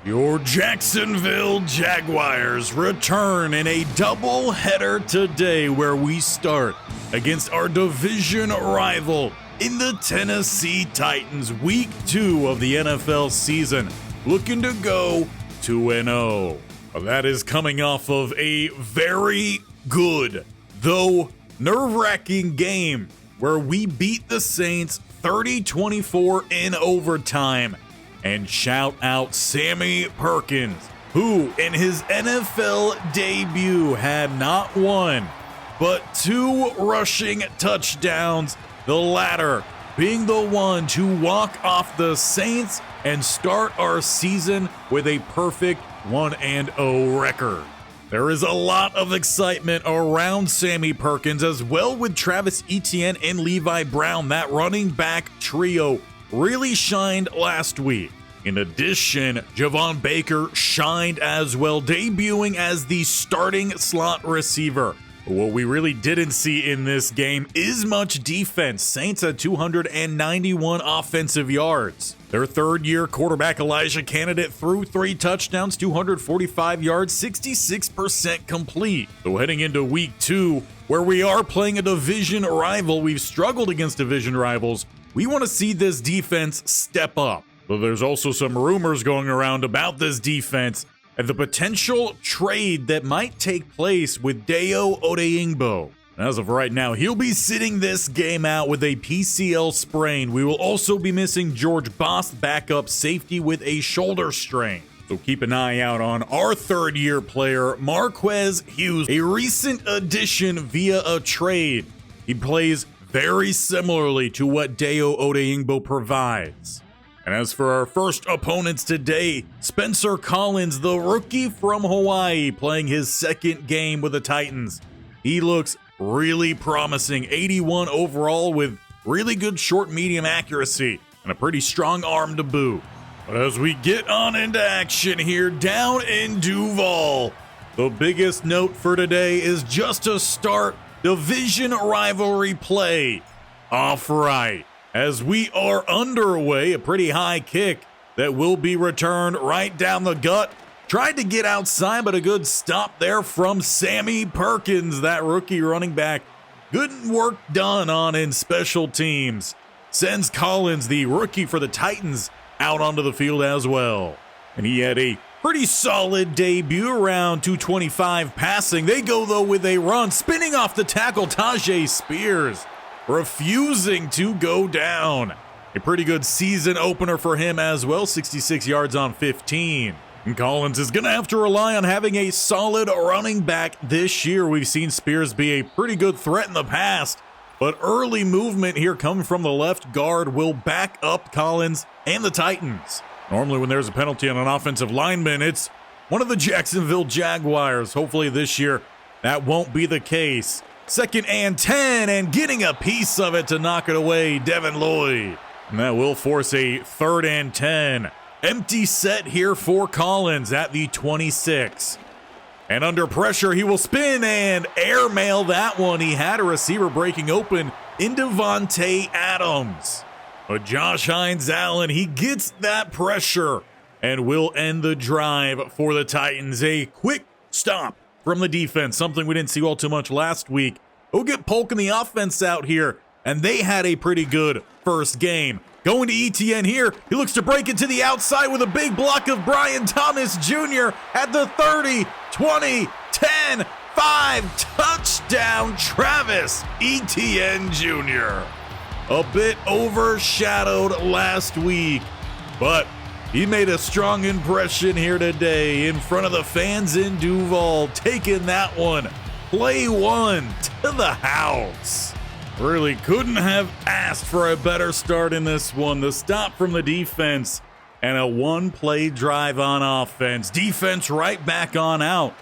Your Jacksonville Jaguars return in a doubleheader today where we start against our division rival in the Tennessee Titans, week 2 of the NFL season, looking to go 2-0. That is coming off of a very good, though nerve-wracking game where we beat the Saints 30-24 in overtime. And shout out Sammy Perkins, who in his NFL debut had not one, but 2 rushing touchdowns, the latter being the one to walk off the Saints and start our season with a perfect 1-0 record. There is a lot of excitement around Sammy Perkins, as well with Travis Etienne and Levi Brown. That running back trio really shined last week. In addition, Javon Baker shined as well, debuting as the starting slot receiver. But what we really didn't see in this game is much defense. Saints had 291 offensive yards. Their third-year quarterback Elijah Candidate threw 3 touchdowns, 245 yards, 66% complete. So heading into week 2, where we are playing a division rival, we've struggled against division rivals. We want to see this defense step up. Though there's also some rumors going around about this defense and the potential trade that might take place with Dayo Odeyingbo. As of right now, he'll be sitting this game out with a PCL sprain. We will also be missing George Boss, backup safety, with a shoulder strain. So keep an eye out on our third-year player, Marquez Hughes, a recent addition via a trade. He plays very similarly to what Dayo Odeyingbo provides. And as for our first opponents today, Spencer Collins, the rookie from Hawaii, playing his second game with the Titans. He looks really promising, 81 overall with really good short-medium accuracy and a pretty strong arm to boot. But as we get on into action here down in Duval, the biggest note for today is just to start division rivalry play off right. As we are underway, a pretty high kick that will be returned right down the gut. Tried to get outside, but a good stop there from Sammy Perkins, that rookie running back. Good work done on in special teams. Sends Collins, the rookie for the Titans, out onto the field as well. And he had a pretty solid debut, around 225 passing. They go, though, with a run, spinning off the tackle, Tajay Spears, refusing to go down. A pretty good season opener for him as well, 66 yards on 15. And Collins is going to have to rely on having a solid running back this year. We've seen Spears be a pretty good threat in the past, but early movement here coming from the left guard will back up Collins and the Titans. Normally when there's a penalty on an offensive lineman, it's one of the Jacksonville Jaguars. Hopefully this year that won't be the case. 2nd and 10, and getting a piece of it to knock it away, Devin Lloyd. And that will force a 3rd and 10. Empty set here for Collins at the 26. And under pressure, he will spin and airmail that one. He had a receiver breaking open in Devontae Adams. But Josh Hines-Allen, he gets that pressure and will end the drive for the Titans. A quick stop from the defense, something we didn't see all too much last week. We'll get Polk and the offense out here, and they had a pretty good first game. Going to Etienne here, he looks to break it to the outside with a big block of Brian Thomas Jr. at the 30, 20, 10, 5, touchdown Travis Etienne Jr. A bit overshadowed last week, but he made a strong impression here today in front of the fans in Duval, taking that one, play 1, to the house. Really couldn't have asked for a better start in this one. The stop from the defense and a 1-play drive on offense. Defense right back on out.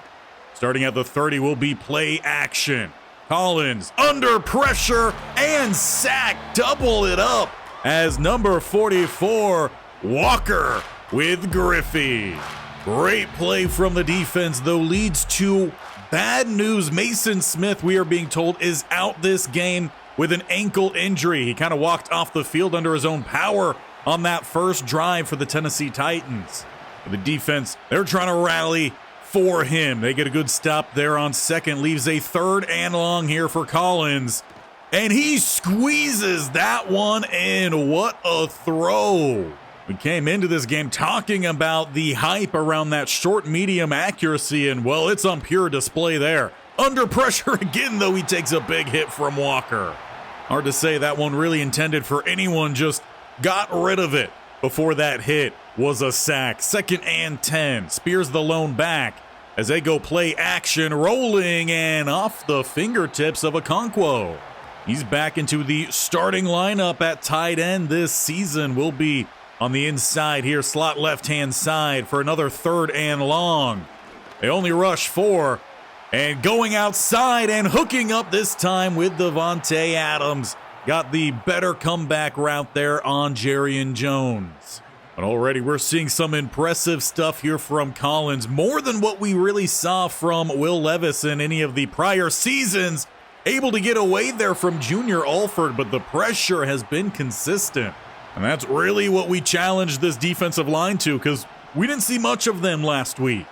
Starting at the 30 will be play action. Collins under pressure and sack, double it up as number 44, Walker with Griffey. Great play from the defense, though, leads to bad news. Mason Smith, we are being told, is out this game with an ankle injury. He kind of walked off the field under his own power on that first drive for the Tennessee Titans. The defense, they're trying to rally for him. They get a good stop there on second, leaves a 3rd and long here for Collins. And he squeezes that one in. What a throw. We came into this game talking about the hype around that short medium accuracy, and well, it's on pure display there. Under pressure again, though, he takes a big hit from Walker. Hard to say that one really intended for anyone, just got rid of it before that hit was a sack. 2nd and 10. Spears the lone back as they go play action, rolling and off the fingertips of Okonkwo. He's back into the starting lineup at tight end this season. Will be on the inside here, slot left-hand side for another 3rd and long. They only rush 4, and going outside and hooking up this time with Devontae Adams. Got the better comeback route there on Jarrian Jones. But already we're seeing some impressive stuff here from Collins, more than what we really saw from Will Levis in any of the prior seasons. Able to get away there from Junior Alford, but the pressure has been consistent. And that's really what we challenged this defensive line to, because we didn't see much of them last week.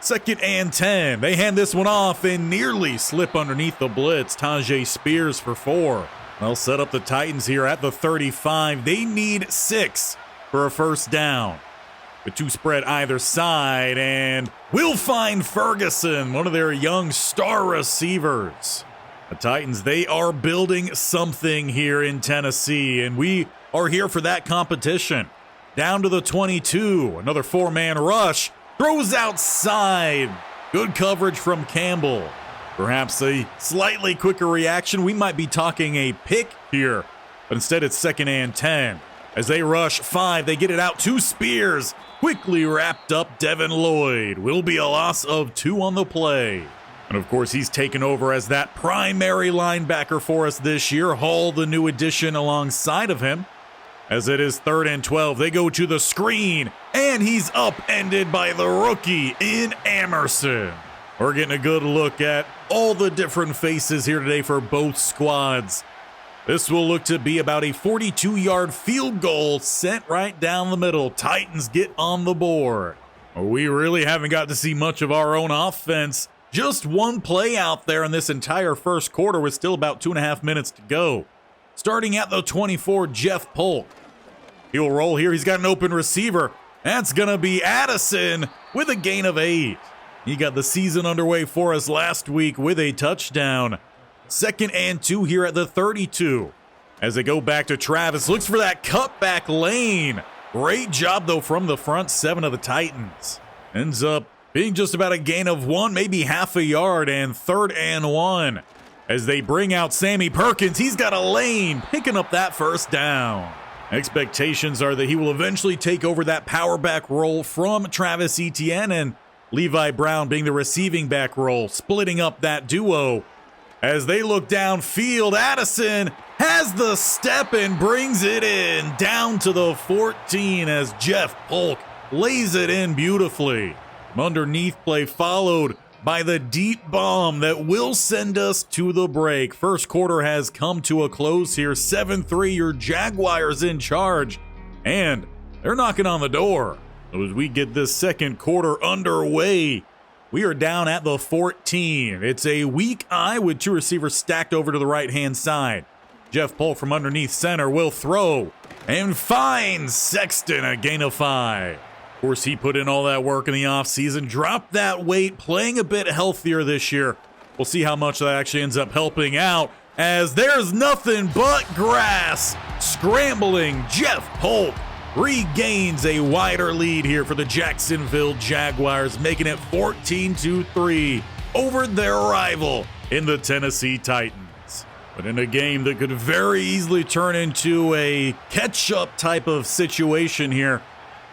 2nd and 10. They hand this one off and nearly slip underneath the blitz. Tajay Spears for 4. They'll set up the Titans here at the 35. They need 6 for a 1st down. The 2 spread either side, and we'll find Ferguson, one of their young star receivers. The Titans, they are building something here in Tennessee, and we are here for that competition. Down to the 22, another 4-man rush, throws outside. Good coverage from Campbell. Perhaps a slightly quicker reaction. We might be talking a pick here, but instead it's 2nd and 10. As they rush 5, they get it out to Spears. Quickly wrapped up Devin Lloyd. Will be a loss of 2 on the play. And of course, he's taken over as that primary linebacker for us this year. Hall, the new addition, alongside of him. As it is 3rd and 12, they go to the screen, and he's upended by the rookie in Emerson. We're getting a good look at all the different faces here today for both squads. This will look to be about a 42-yard field goal sent right down the middle. Titans get on the board. We really haven't got to see much of our own offense. Just one play out there in this entire first quarter with still about 2.5 minutes to go. Starting at the 24, Jeff Polk. He'll roll here. He's got an open receiver. That's going to be Addison with a gain of 8. He got the season underway for us last week with a touchdown. 2nd and 2 here at the 32. As they go back to Travis, looks for that cutback lane. Great job, though, from the front 7 of the Titans. Ends up being just about a gain of 1, maybe half a yard, and 3rd and 1. As they bring out Sammy Perkins, he's got a lane, picking up that 1st down. Expectations are that he will eventually take over that power back role from Travis Etienne, and Levi Brown being the receiving back role, splitting up that duo. As they look downfield, Addison has the step and brings it in down to the 14 as Jeff Polk lays it in beautifully. Underneath play followed by the deep bomb that will send us to the break. First quarter has come to a close here. 7-3, your Jaguars in charge, and they're knocking on the door. As we get this second quarter underway, we are down at the 14. It's a weak eye with 2 receivers stacked over to the right-hand side. Jeff Polk from underneath center will throw and finds Sexton, a gain of 5. Of course, he put in all that work in the offseason, dropped that weight, playing a bit healthier this year. We'll see how much that actually ends up helping out, as there's nothing but grass. Scrambling, Jeff Polk regains a wider lead here for the Jacksonville Jaguars, making it 14-3 over their rival in the Tennessee Titans. But in a game that could very easily turn into a catch-up type of situation here,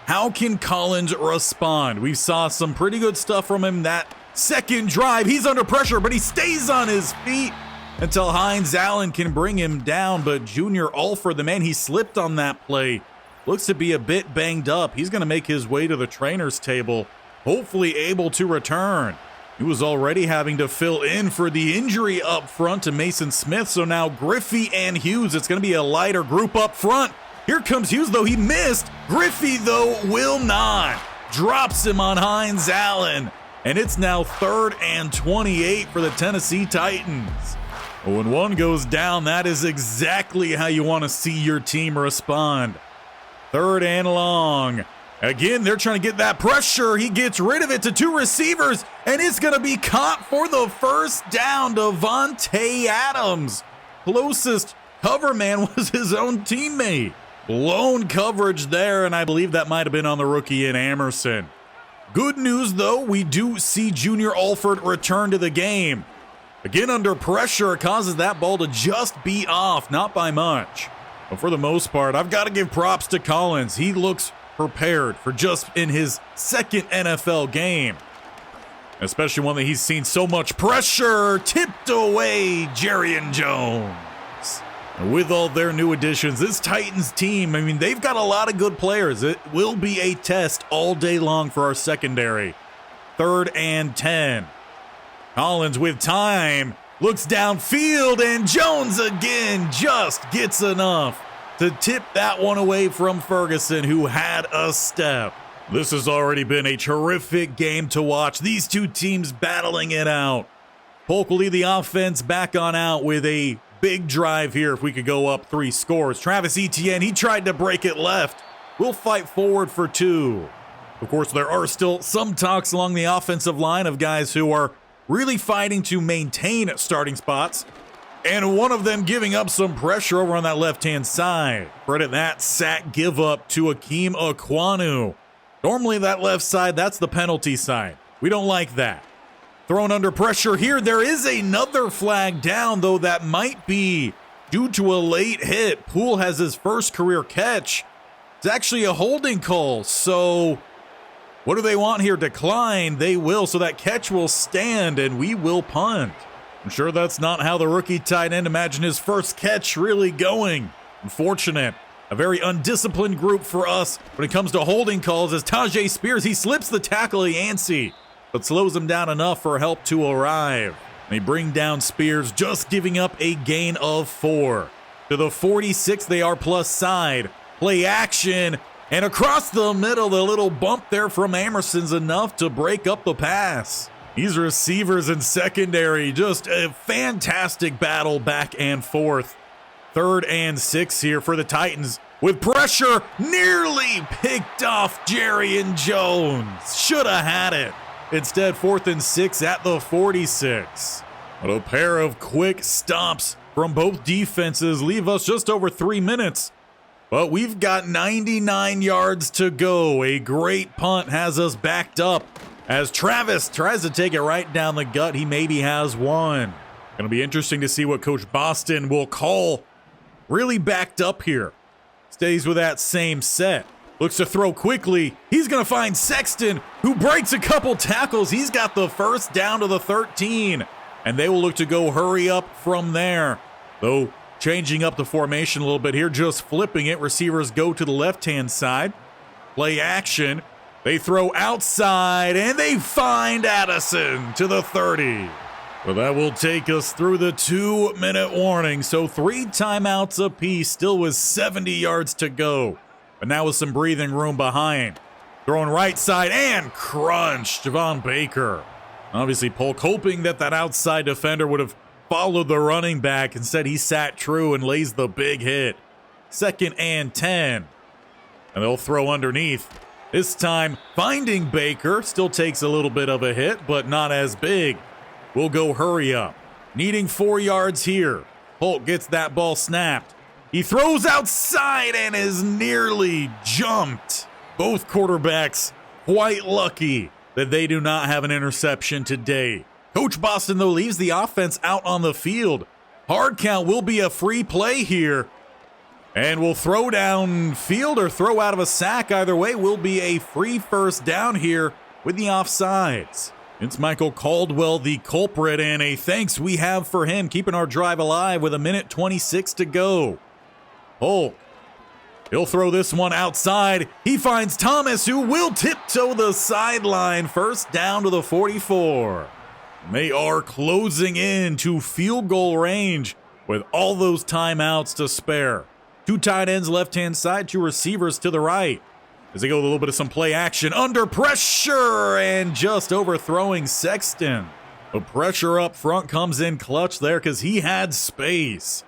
how can Collins respond? We saw some pretty good stuff from him that second drive. He's under pressure, but he stays on his feet until Hines Allen can bring him down. But Junior Alford, the man he slipped on that play, looks to be a bit banged up. He's going to make his way to the trainer's table, hopefully able to return. He was already having to fill in for the injury up front to Mason Smith, so now Griffey and Hughes, it's going to be a lighter group up front. Here comes Hughes, though he missed. Griffey, though, will not. drops him on Hines Allen, and it's now 3rd and 28 for the Tennessee Titans. When one goes down, that is exactly how you want to see your team respond. 3rd and long. Again, they're trying to get that pressure. He gets rid of it to 2 receivers, and it's going to be caught for the first down. Devontae Adams. Closest cover man was his own teammate. Blown coverage there, and I believe that might have been on the rookie in Emerson. Good news, though, we do see Junior Alford return to the game. Again, under pressure, causes that ball to just be off, not by much. But for the most part, I've got to give props to Collins. He looks prepared for just in his 2nd NFL game. Especially one that he's seen so much pressure. Tipped away, Jarrian Jones. And with all their new additions, this Titans team, I mean, they've got a lot of good players. It will be a test all day long for our secondary. 3rd and 10. Collins with time. Looks downfield, and Jones again just gets enough to tip that one away from Ferguson, who had a step. This has already been a terrific game to watch. These two teams battling it out. Polk will lead the offense back on out with a big drive here if we could go up 3 scores. Travis Etienne, he tried to break it left. We'll fight forward for 2. Of course, there are still some talks along the offensive line of guys who are really fighting to maintain starting spots, and one of them giving up some pressure over on that left-hand side. Credit that sack give up to Akeem Aquanu. Normally that left side, that's the penalty side. We don't like that. Thrown under pressure here. There is another flag down, though that might be due to a late hit. Poole has his first career catch. It's actually a holding call, so what do they want here? Decline. They will, so that catch will stand, and we will punt. I'm sure that's not how the rookie tight end imagined his first catch really going. Unfortunate. A very undisciplined group for us when it comes to holding calls, as Tajay Spears, he slips the tackle of Yancey, but slows him down enough for help to arrive. They bring down Spears, just giving up a gain of 4. To the 46, they are plus side. Play action. And across the middle, the little bump there from Emerson's enough to break up the pass. These receivers in secondary, just a fantastic battle back and forth. 3rd and 6 here for the Titans. With pressure, nearly picked off Jarrian Jones. Should have had it. Instead, 4th and 6 at the 46. But a pair of quick stops from both defenses leave us just over 3 minutes. But we've got 99 yards to go. A great punt has us backed up as Travis tries to take it right down the gut. He maybe has one. Going to be interesting to see what Coach Boston will call. Really backed up here. Stays with that same set. Looks to throw quickly. He's going to find Sexton, who breaks a couple tackles. He's got the first down to the 13. And they will look to go hurry up from there. Though changing up the formation a little bit here, just flipping it. Receivers go to the left-hand side. Play action. They throw outside, and they find Addison to the 30. Well, that will take us through the 2-minute warning. So 3 timeouts apiece, still with 70 yards to go. But now with some breathing room behind. Throwing right side and crunch, Javon Baker. Obviously, Polk hoping that outside defender would have followed the running back. Instead, he sat true and lays the big hit. 2nd and 10. And they'll throw underneath. This time, finding Baker. Still takes a little bit of a hit, but not as big. We'll go hurry up. Needing 4 yards here. Polk gets that ball snapped. He throws outside and is nearly jumped. Both quarterbacks quite lucky that they do not have an interception today. Coach Boston, though, leaves the offense out on the field. Hard count will be a free play here. And we'll throw down field or throw out of a sack. Either way, will be a free first down here with the offsides. It's Michael Caldwell, the culprit, and a thanks we have for him, keeping our drive alive with 1:26 to go. Polk, he'll throw this one outside. He finds Thomas, who will tiptoe the sideline. First down to the 44. They are closing in to field goal range with all those timeouts to spare. 2 tight ends left-hand side, 2 receivers to the right. as they go with a little bit of some play action under pressure and just overthrowing Sexton. The pressure up front comes in clutch there because he had space.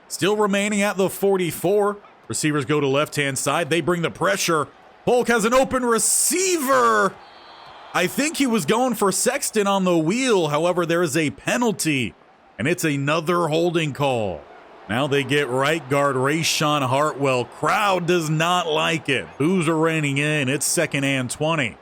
Still remaining at the 44. Receivers go to left-hand side. They bring the pressure. Polk has an open receiver. I think he was going for Sexton on the wheel. However, there is a penalty, and it's another holding call. Now they get right guard Rayshawn Hartwell. Crowd does not like it. Boos are raining in. It's 2nd and 20.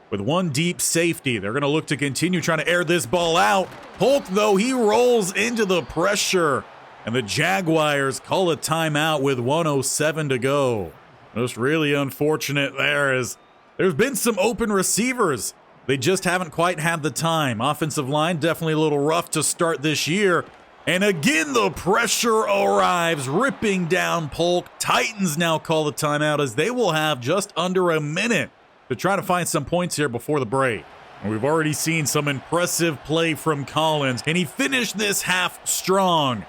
With one deep safety, they're going to look to continue trying to air this ball out. Polk, though, he rolls into the pressure, and the Jaguars call a timeout with 1:07 to go. Just really unfortunate there, as there's been some open receivers. They just haven't quite had the time. Offensive line definitely a little rough to start this year. And again, the pressure arrives, ripping down Polk. Titans now call the timeout as they will have just under a minute to try to find some points here before the break. And we've already seen some impressive play from Collins. Can he finish this half strong?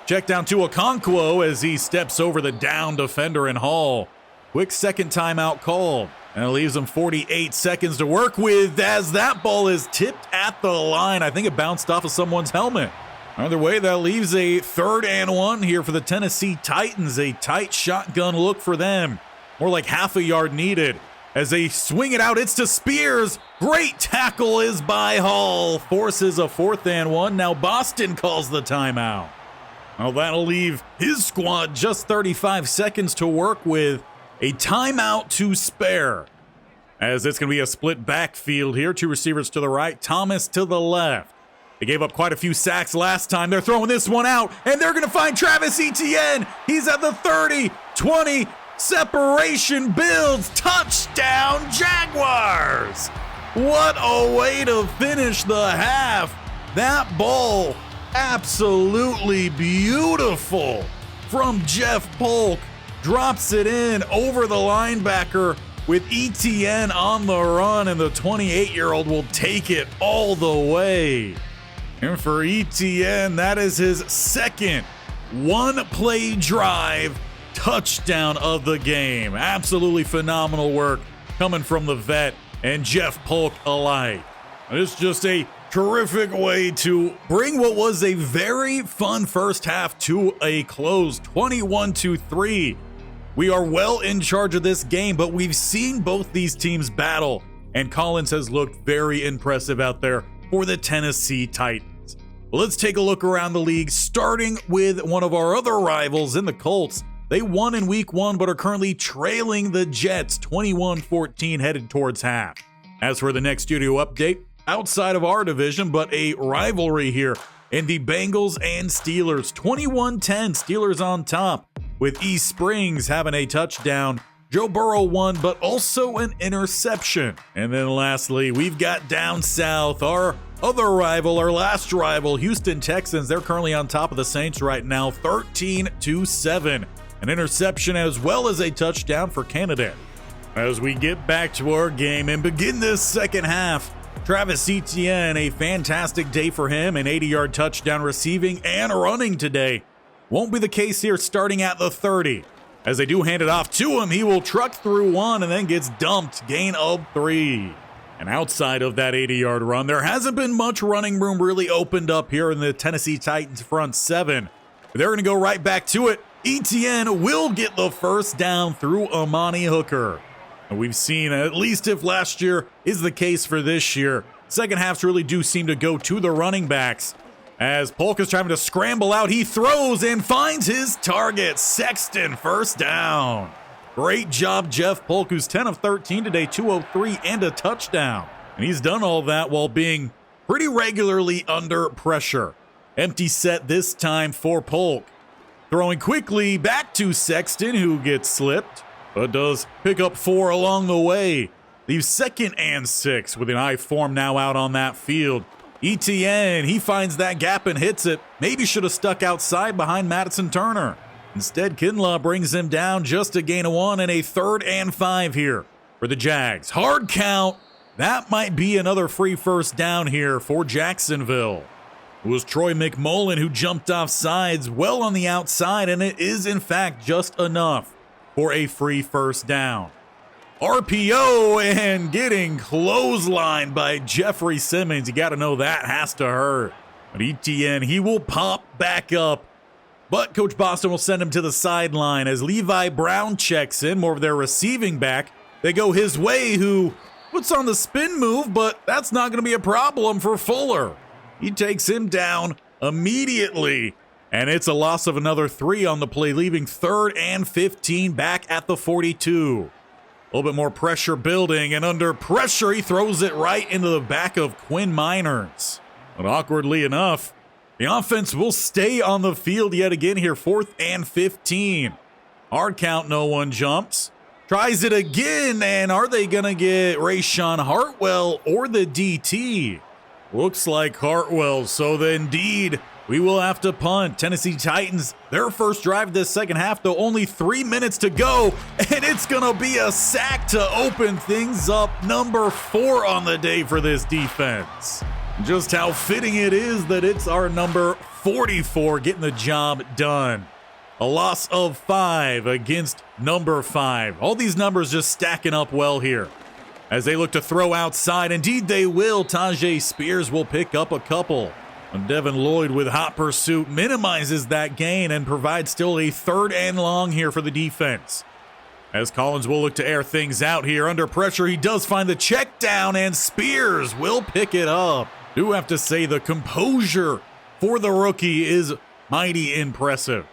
Check down to Okonkwo as he steps over the down defender in Hall. Quick second timeout called. And it leaves them 48 seconds to work with as that ball is tipped at the line. I think it bounced off of someone's helmet. Either way, that leaves a 3rd and 1 here for the Tennessee Titans. A tight shotgun look for them. More like half a yard needed. As they swing it out, it's to Spears. Great tackle is by Hall. Forces a 4th and 1. Now Boston calls the timeout. Well, that'll leave his squad just 35 seconds to work with. A timeout to spare, as it's going to be a split backfield here. 2 receivers to the right, Thomas to the left. They gave up quite a few sacks last time. They're throwing this one out, and they're going to find Travis Etienne. He's at the 30, 20, separation builds, touchdown Jaguars. What a way to finish the half. That ball, absolutely beautiful from Jeff Polk. Drops it in over the linebacker with Etienne on the run, and the 28-year-old will take it all the way. And for Etienne, that is his second one-play drive touchdown of the game. Absolutely phenomenal work coming from the vet and Jeff Polk alike. It's just a terrific way to bring what was a very fun first half to a close, 21-3. We are well in charge of this game, but we've seen both these teams battle, and Collins has looked very impressive out there for the Tennessee Titans. Well, let's take a look around the league, starting with one of our other rivals in the Colts. They won in week 1, but are currently trailing the Jets 21-14 headed towards half. As for the next studio update, outside of our division, but a rivalry here in the Bengals and Steelers. 21-10, Steelers on top, with East Springs having a touchdown. Joe Burrow won, but also an interception. And then lastly, we've got down south, our other rival, our last rival, Houston Texans. They're currently on top of the Saints right now, 13-7. An interception as well as a touchdown for Canada. As we get back to our game and begin this second half, Travis Etienne, a fantastic day for him, an 80-yard touchdown receiving and running today. Won't be the case here starting at the 30. As they do hand it off to him, he will truck through one and then gets dumped, gain of 3. And outside of that 80-yard run, there hasn't been much running room really opened up here in the Tennessee Titans front 7. They're going to go right back to it. Etienne will get the first down through Amani Hooker. And we've seen, at least if last year is the case for this year, second halves really do seem to go to the running backs. As Polk is trying to scramble out, he throws and finds his target. Sexton, first down. Great job, Jeff Polk, who's 10 of 13 today, 203 and a touchdown. And he's done all that while being pretty regularly under pressure. Empty set this time for Polk. Throwing quickly back to Sexton, who gets slipped, but does pick up 4 along the way. Leaves 2nd and 6 with an I form now out on that field. Etienne, he finds that gap and hits it. Maybe should have stuck outside behind Madison Turner. Instead, Kinlaw brings him down just a gain of 1 and a 3rd and 5 here for the Jags. Hard count. That might be another free first down here for Jacksonville. It was Troy McMullen who jumped off sides well on the outside, and it is in fact just enough for a free first down. RPO and getting clotheslined by Jeffrey Simmons. You got to know that has to hurt. But ETN, he will pop back up. But Coach Boston will send him to the sideline as Levi Brown checks in, more of their receiving back. They go his way, who puts on the spin move, but that's not going to be a problem for Fuller. He takes him down immediately. And it's a loss of another 3 on the play, leaving 3rd and 15 back at the 42. A little bit more pressure building, and under pressure, he throws it right into the back of Quinn Miners. But awkwardly enough, the offense will stay on the field yet again here, 4th and 15. Hard count, no one jumps. Tries it again, and are they going to get Rashawn Hartwell or the DT? Looks like Hartwell, so then indeed, we will have to punt. Tennessee Titans, their first drive this second half, though only 3 minutes to go, and it's going to be a sack to open things up. Number 4 on the day for this defense. Just how fitting it is that it's our number 44 getting the job done. A loss of 5 against number 5. All these numbers just stacking up well here. As they look to throw outside, indeed they will. Tajay Spears will pick up a couple. And Devin Lloyd with hot pursuit minimizes that gain and provides still a 3rd and long here for the defense. As Collins will look to air things out here. Under pressure, he does find the check down, and Spears will pick it up. Do have to say the composure for the rookie is mighty impressive.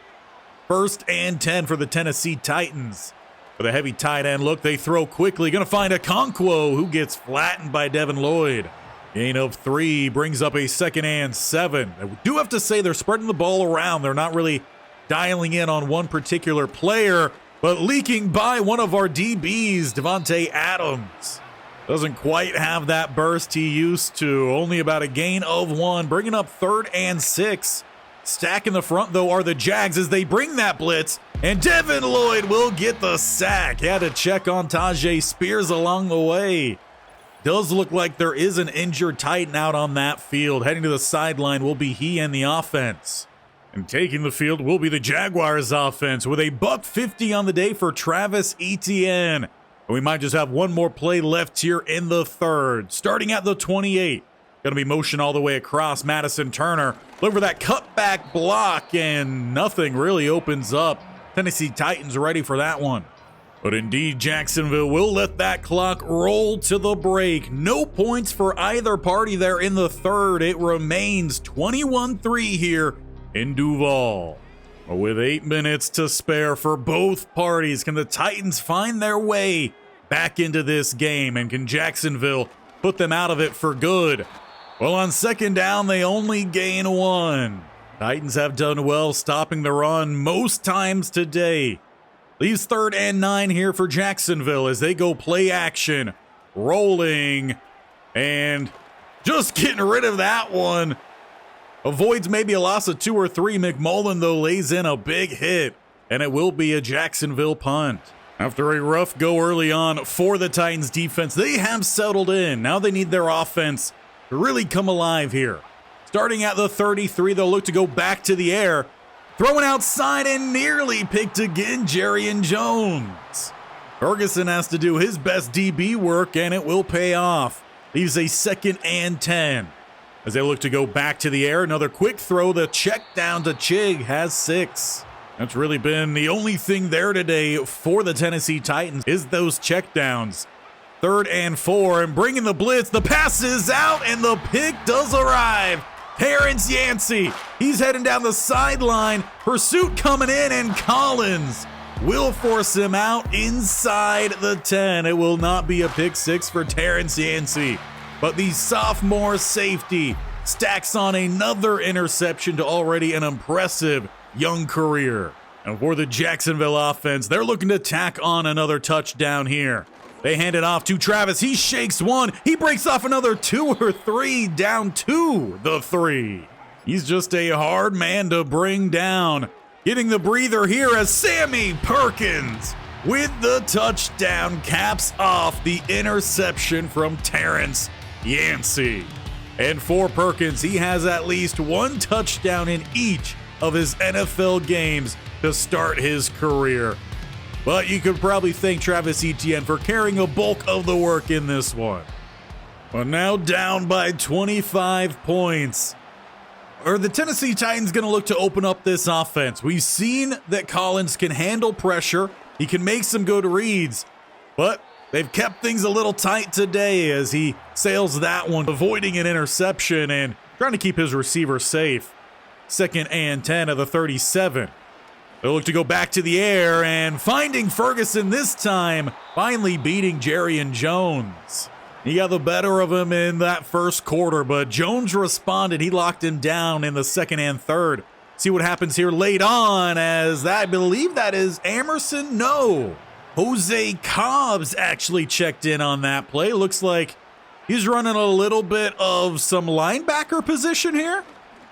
1st and 10 for the Tennessee Titans. With a heavy tight end look, they throw quickly. Going to find Okonkwo, who gets flattened by Devin Lloyd. Gain of 3 brings up a 2nd and 7. I do have to say they're spreading the ball around. They're not really dialing in on one particular player, but leaking by one of our DBs, Devontae Adams. Doesn't quite have that burst he used to. Only about a gain of 1, bringing up 3rd and 6. Stack in the front, though, are the Jags as they bring that blitz, and Devin Lloyd will get the sack. He had to check on Tajay Spears along the way. Does look like there is an injured Titan out on that field. Heading to the sideline will be he and the offense. And taking the field will be the Jaguars offense with a $150 on the day for Travis Etienne. And we might just have one more play left here in the 3rd. Starting at the 28. Going to be motion all the way across. Madison Turner. Look for that cutback block, and nothing really opens up. Tennessee Titans ready for that one. But indeed, Jacksonville will let that clock roll to the break. No points for either party there in the 3rd. It remains 21-3 here in Duval. With 8 minutes to spare for both parties, can the Titans find their way back into this game? And can Jacksonville put them out of it for good? Well, on 2nd down, they only gain 1. Titans have done well stopping the run most times today. Leaves 3rd and 9 here for Jacksonville as they go play action. Rolling. And just getting rid of that one. Avoids maybe a loss of 2 or 3. McMullen, though, lays in a big hit. And it will be a Jacksonville punt. After a rough go early on for the Titans defense, they have settled in. Now they need their offense to really come alive here. Starting at the 33, they'll look to go back to the air. Throwing outside and nearly picked again, Jerrion Jones. Ferguson has to do his best DB work, and it will pay off. Leaves a 2nd and 10. As they look to go back to the air, another quick throw. The check down to Chig has 6. That's really been the only thing there today for the Tennessee Titans is those checkdowns. 3rd and 4, and bringing the blitz. The pass is out, and the pick does arrive. Terrence Yancey, he's heading down the sideline. Pursuit coming in, and Collins will force him out inside the 10. It will not be a pick 6 for Terrence Yancey, but the sophomore safety stacks on another interception to already an impressive young career. And for the Jacksonville offense, they're looking to tack on another touchdown here. They hand it off to Travis. He shakes 1. He breaks off another 2 or 3 down to the 3. He's just a hard man to bring down. Getting the breather here as Sammy Perkins with the touchdown caps off the interception from Terrence Yancey. And for Perkins, he has at least 1 touchdown in each of his NFL games to start his career. but you could probably thank Travis Etienne for carrying a bulk of the work in this one. But now down by 25 points. Are the Tennessee Titans going to look to open up this offense? We've seen that Collins can handle pressure. He can make some good reads, but they've kept things a little tight today as he sails that one, avoiding an interception and trying to keep his receiver safe. 2nd and 10 of the 37. They'll look to go back to the air and finding Ferguson this time, finally beating Jarrian Jones. He got the better of him in that first quarter, but Jones responded. He locked him down in the 2nd and 3rd. See what happens here late on as that, I believe that is Emerson. No, Jose Cobbs actually checked in on that play. Looks like he's running a little bit of some linebacker position here.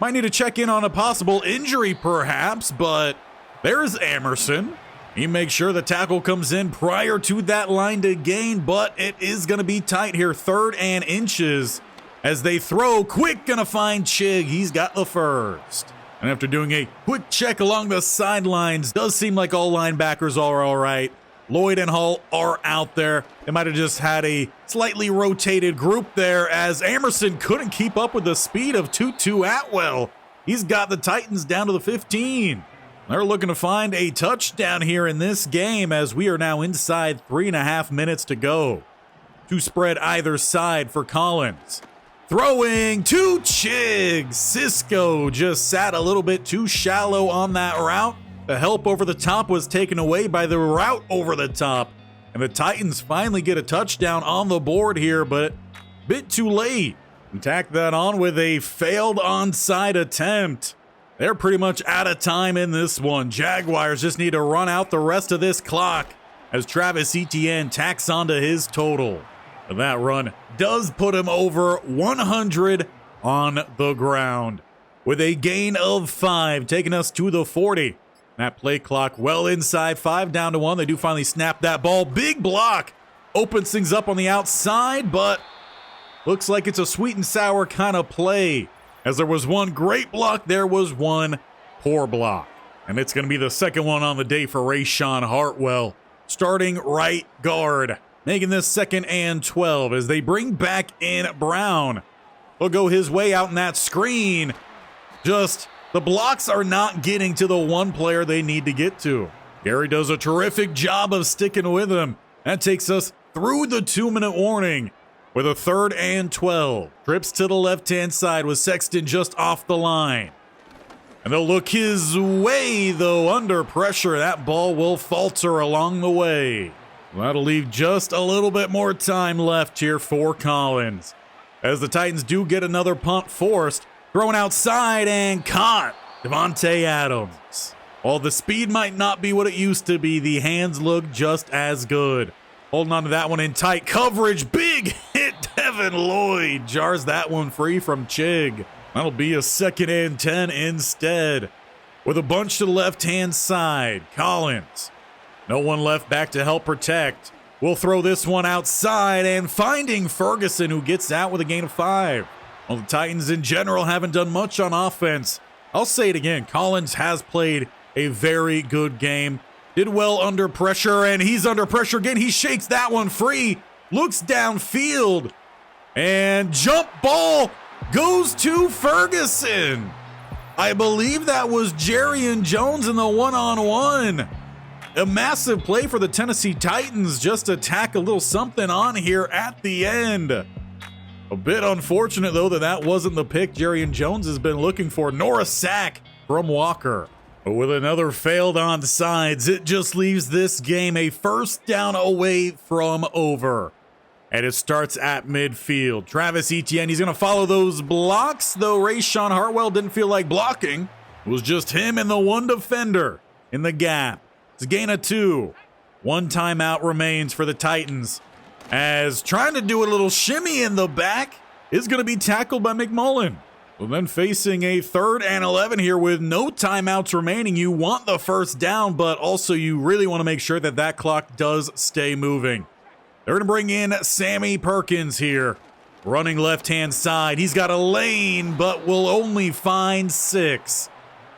Might need to check in on a possible injury perhaps, but there's Emerson. He makes sure the tackle comes in prior to that line to gain, but it is going to be tight here. 3rd and inches as they throw. Quick going to find Chig. He's got the first. And after doing a quick check along the sidelines, does seem like all linebackers are all right. Lloyd and Hull are out there. They might have just had a slightly rotated group there as Emerson couldn't keep up with the speed of Tutu Atwell. He's got the Titans down to the 15. They're looking to find a touchdown here in this game as we are now inside 3.5 minutes to go. 2 spread either side for Collins. Throwing to Chig. Cisco just sat a little bit too shallow on that route. The help over the top was taken away by the route over the top. And the Titans finally get a touchdown on the board here, but a bit too late. And tack that on with a failed onside attempt. They're pretty much out of time in this one. Jaguars just need to run out the rest of this clock as Travis Etienne tacks onto his total. And that run does put him over 100 on the ground with a gain of 5, taking us to the 40. That play clock well inside 5 down to 1. They do finally snap that ball. Big block opens things up on the outside, but looks like it's a sweet and sour kind of play. As there was one great block, there was one poor block. And it's going to be the second one on the day for Rashawn Hartwell, starting right guard, making this 2nd and 12 as they bring back in Brown. He'll go his way out in that screen. Just the blocks are not getting to the one player they need to get to. Gary does a terrific job of sticking with him. That takes us through the 2-minute warning. With a 3rd and 12. Trips to the left-hand side with Sexton just off the line. And they'll look his way, though, under pressure. That ball will falter along the way. That'll leave just a little bit more time left here for Collins. As the Titans do get another punt forced. Thrown outside and caught. Devontae Adams. While the speed might not be what it used to be, the hands look just as good. Holding on to that one in tight coverage. Big hit. Devin Lloyd jars that one free from Chig. That'll be a 2nd and 10 instead. With a bunch to the left-hand side. Collins. No one left back to help protect. We'll throw this one outside and finding Ferguson, who gets out with a gain of 5. Well, the Titans in general haven't done much on offense. I'll say it again. Collins has played a very good game. Did well under pressure, and he's under pressure again. He shakes that one free, looks downfield, and jump ball goes to Ferguson. I believe that was Jarrian Jones in the one-on-one. A massive play for the Tennessee Titans just to tack a little something on here at the end. A bit unfortunate, though, that wasn't the pick Jarrian Jones has been looking for, nor a sack from Walker. But with another failed onside, it just leaves this game a 1st down away from over. And it starts at midfield. Travis Etienne, he's going to follow those blocks, though Rashawn Hartwell didn't feel like blocking. It was just him and the one defender in the gap. It's a gain of 2. 1 timeout remains for the Titans. As trying to do a little shimmy in the back is going to be tackled by McMullen. Well, then facing a 3rd and 11 here with no timeouts remaining. You want the 1st down, but also you really want to make sure that that clock does stay moving. They're going to bring in Sammy Perkins here. Running left-hand side. He's got a lane, but will only find 6.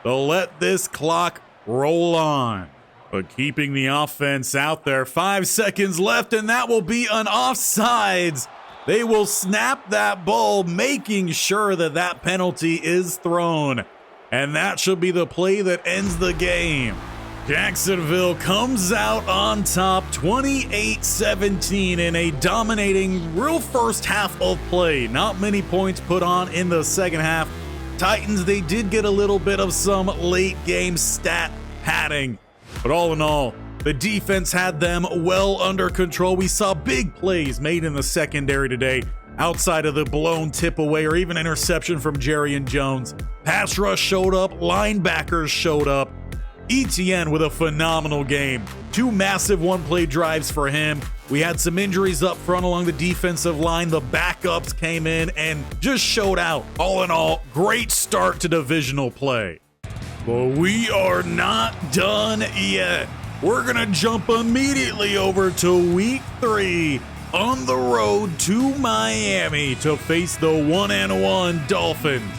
They'll let this clock roll on. But keeping the offense out there. 5 seconds left, and that will be an offsides. They will snap that ball, making sure that that penalty is thrown. And that should be the play that ends the game. Jacksonville comes out on top 28-17 in a dominating real first half of play. Not many points put on in the second half. Titans, they did get a little bit of some late game stat padding. But all in all, the defense had them well under control. We saw big plays made in the secondary today, outside of the blown tip away or even interception from Jerry and Jones. Pass rush showed up, linebackers showed up. ETN with a phenomenal game. 2 massive one-play drives for him. We had some injuries up front along the defensive line. The backups came in and just showed out. All in all, great start to divisional play. But we are not done yet. We're going to jump immediately over to week 3 on the road to Miami to face the 1-1 Dolphins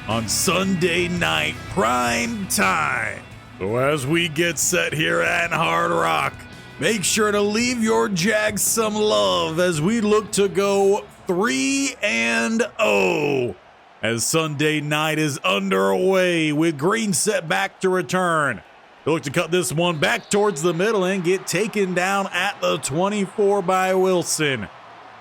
on Sunday night prime time. So as we get set here at Hard Rock, make sure to leave your Jags some love as we look to go 3-0 as Sunday night is underway with Green set back to return. They look to cut this one back towards the middle and get taken down at the 24 by Wilson.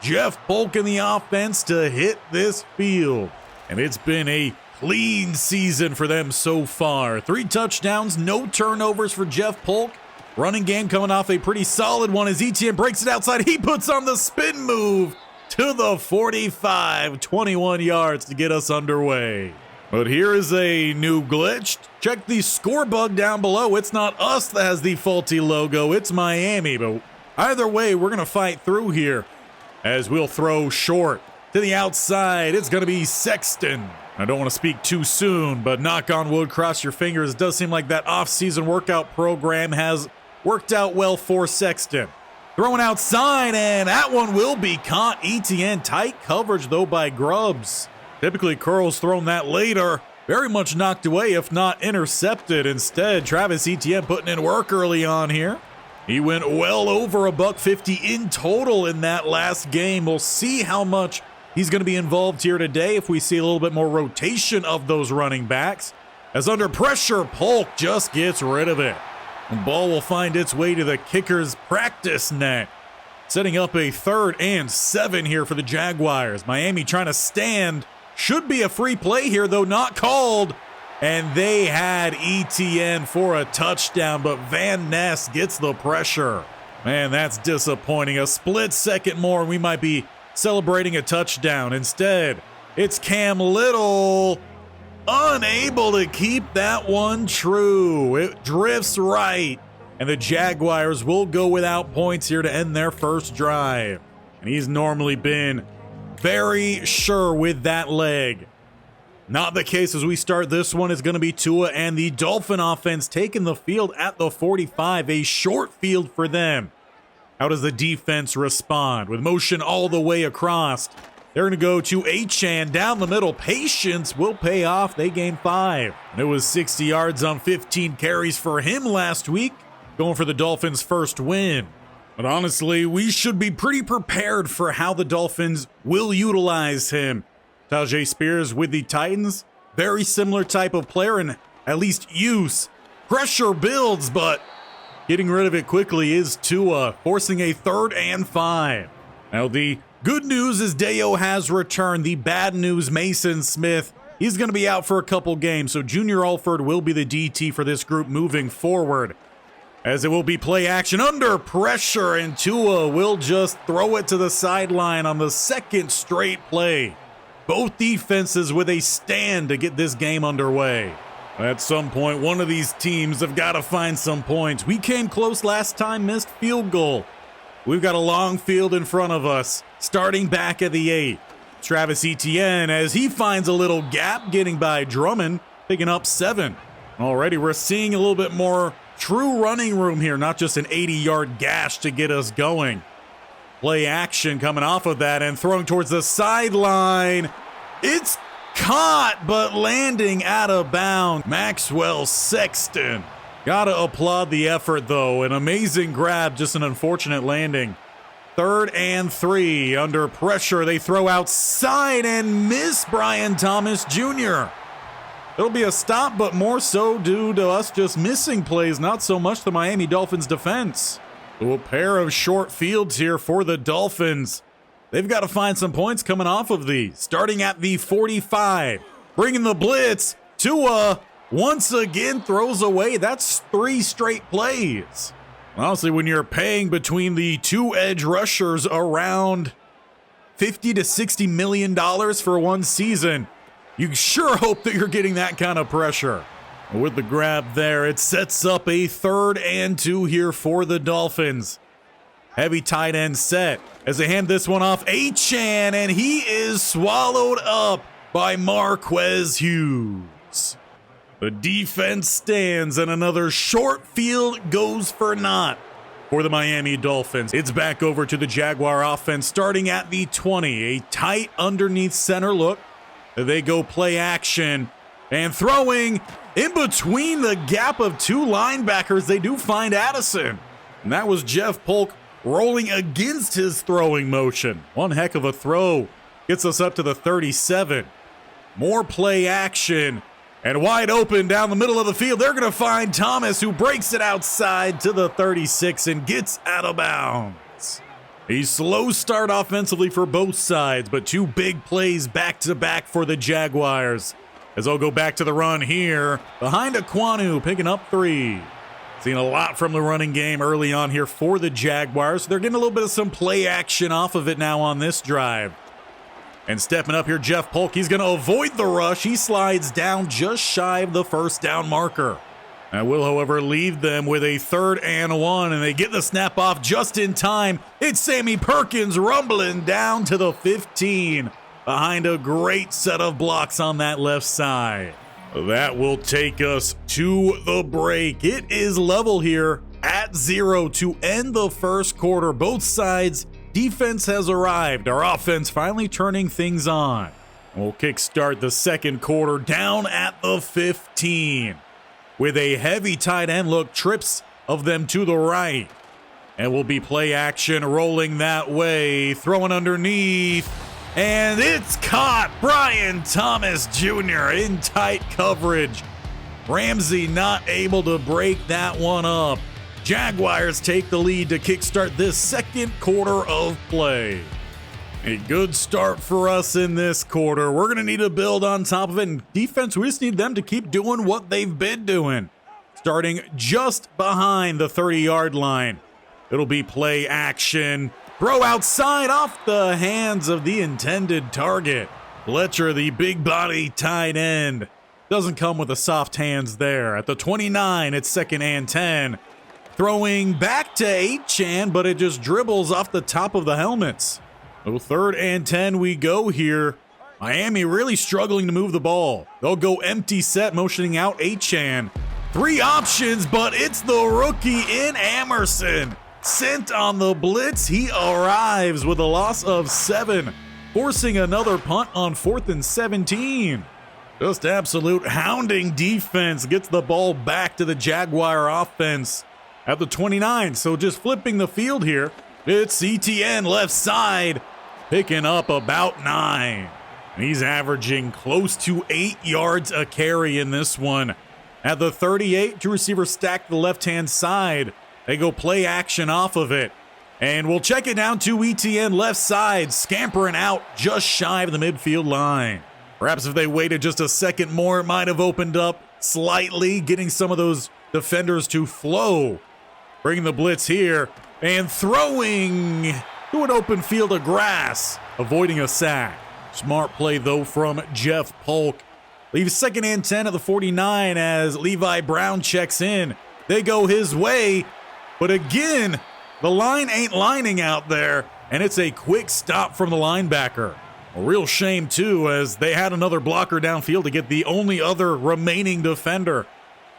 Jeff Polk in the offense to hit this field. And it's been a clean season for them so far. 3 touchdowns, no turnovers for Jeff Polk. Running game coming off a pretty solid one as ETN breaks it outside. He puts on the spin move to the 45, 21 yards to get us underway. But here is a new glitch. Check the score bug down below. It's not us that has the faulty logo, it's Miami. But either way, we're going to fight through here as we'll throw short to the outside. It's going to be Sexton. I don't want to speak too soon, but knock on wood, cross your fingers. It does seem like that off-season workout program has worked out well for Sexton. Throwing outside, and that one will be caught. ETN tight coverage, though, by Grubbs. Typically, Curl's thrown that later. Very much knocked away, if not intercepted. Instead, Travis Etienne putting in work early on here. He went well over $150 in total in that last game. We'll see how much he's going to be involved here today if we see a little bit more rotation of those running backs. As under pressure, Polk just gets rid of it. The ball will find its way to the kicker's practice net. Setting up a 3rd and 7 here for the Jaguars. Miami trying to stand. Should be a free play here, though not called. And they had ETN for a touchdown, but Van Ness gets the pressure. Man, that's disappointing. A split second more, and we might be celebrating a touchdown. Instead, it's Cam Little unable to keep that one true. It drifts right, and the Jaguars will go without points here to end their first drive. And he's normally been very sure with that leg. Not the case as we start this one. It's going to be Tua and the Dolphin offense taking the field at the 45, a short field for them. How does the defense respond? With motion all the way across, they're going to go to Achane down the middle. Patience will pay off. They gain 5. And it was 60 yards on 15 carries for him last week, going for the Dolphins' first win. But honestly, we should be pretty prepared for how the Dolphins will utilize him. Tajay Spears with the Titans, very similar type of player and at least use. Pressure builds, but getting rid of it quickly is Tua, forcing a 3rd and 5. Now the good news is Deo has returned. The bad news, Mason Smith, he's going to be out for a couple games, so Junior Alford will be the DT for this group moving forward. As it will be play action under pressure, and Tua will just throw it to the sideline on the 2nd straight play. Both defenses with a stand to get this game underway. At some point, one of these teams have got to find some points. We came close last time, missed field goal. We've got a long field in front of us, starting back at the 8. Travis Etienne, as he finds a little gap, getting by Drummond, picking up 7. Already we're seeing a little bit more true running room here, not just an 80-yard gash to get us going. Play action coming off of that and throwing towards the sideline. It's caught, but landing out of bounds. Maxwell Sexton Gotta applaud the effort, though. An amazing grab, just an unfortunate landing. 3rd and 3. Under pressure, they throw outside and miss Brian Thomas Jr. It'll be a stop, but more so due to us just missing plays, not so much the Miami Dolphins defense. A pair of short fields here for the Dolphins. They've got to find some points coming off of these. Starting at the 45, bringing the blitz. Tua once again throws away. That's 3 straight plays. Honestly, when you're paying between the 2 edge rushers around $50 to $60 million for one season, you sure hope that you're getting that kind of pressure. With the grab there, it sets up a 3rd and 2 here for the Dolphins. Heavy tight end set as they hand this one off. Achane, and he is swallowed up by Marquez Hughes. The defense stands, and another short field goes for naught for the Miami Dolphins. It's back over to the Jaguar offense starting at the 20. A tight underneath center look. They go play action, and throwing in between the gap of 2 linebackers, they do find Addison. And that was Jeff Polk rolling against his throwing motion. One heck of a throw. Gets us up to the 37. More play action. And wide open down the middle of the field, they're going to find Thomas, who breaks it outside to the 36 and gets out of bounds. A slow start offensively for both sides, but 2 big plays back-to-back for the Jaguars. As they'll go back to the run here, behind Aquanu, picking up 3. Seen a lot from the running game early on here for the Jaguars. They're getting a little bit of some play action off of it now on this drive. And stepping up here, Jeff Polk, he's going to avoid the rush. He slides down just shy of the first down marker. That will, however, leave them with a 3rd and 1, and they get the snap off just in time. It's Sammy Perkins rumbling down to the 15 behind a great set of blocks on that left side. That will take us to the break. It is level here at 0 to end the first quarter. Both sides, defense has arrived. Our offense finally turning things on. We'll kickstart the second quarter down at the 15 with a heavy tight end look, trips of them to the right. And will be play action rolling that way, throwing underneath. And it's caught. Brian Thomas Jr. in tight coverage. Ramsey not able to break that one up. Jaguars take the lead to kickstart this second quarter of play. A good start for us in this quarter. We're going to need to build on top of it. And defense, we just need them to keep doing what they've been doing. Starting just behind the 30-yard line. It'll be play action. Throw outside off the hands of the intended target. Fletcher, the big body tight end. Doesn't come with the soft hands there. At the 29, it's 2nd and 10. Throwing back to Achane, but it just dribbles off the top of the helmets. So 3rd and 10 we go here. Miami really struggling to move the ball. They'll go empty set, motioning out Achane. 3 options, but it's the rookie in Amerson. Sent on the blitz, he arrives with a loss of 7, forcing another punt on 4th and 17. Just absolute hounding defense gets the ball back to the Jaguar offense at the 29. So just flipping the field here, it's ETN left side, picking up about 9. He's averaging close to 8 yards a carry in this one. At the 38, 2 receivers stacked the left-hand side. They go play action off of it. And we'll check it down to ETN left side, scampering out just shy of the midfield line. Perhaps if they waited just a second more, it might have opened up slightly, getting some of those defenders to flow. Bringing the blitz here and throwing to an open field of grass, avoiding a sack. Smart play, though, from Jeff Polk. Leaves 2nd and 10 at the 49 as Levi Brown checks in. They go his way. But again, the line ain't lining out there, and it's a quick stop from the linebacker. A real shame, too, as they had another blocker downfield to get the only other remaining defender.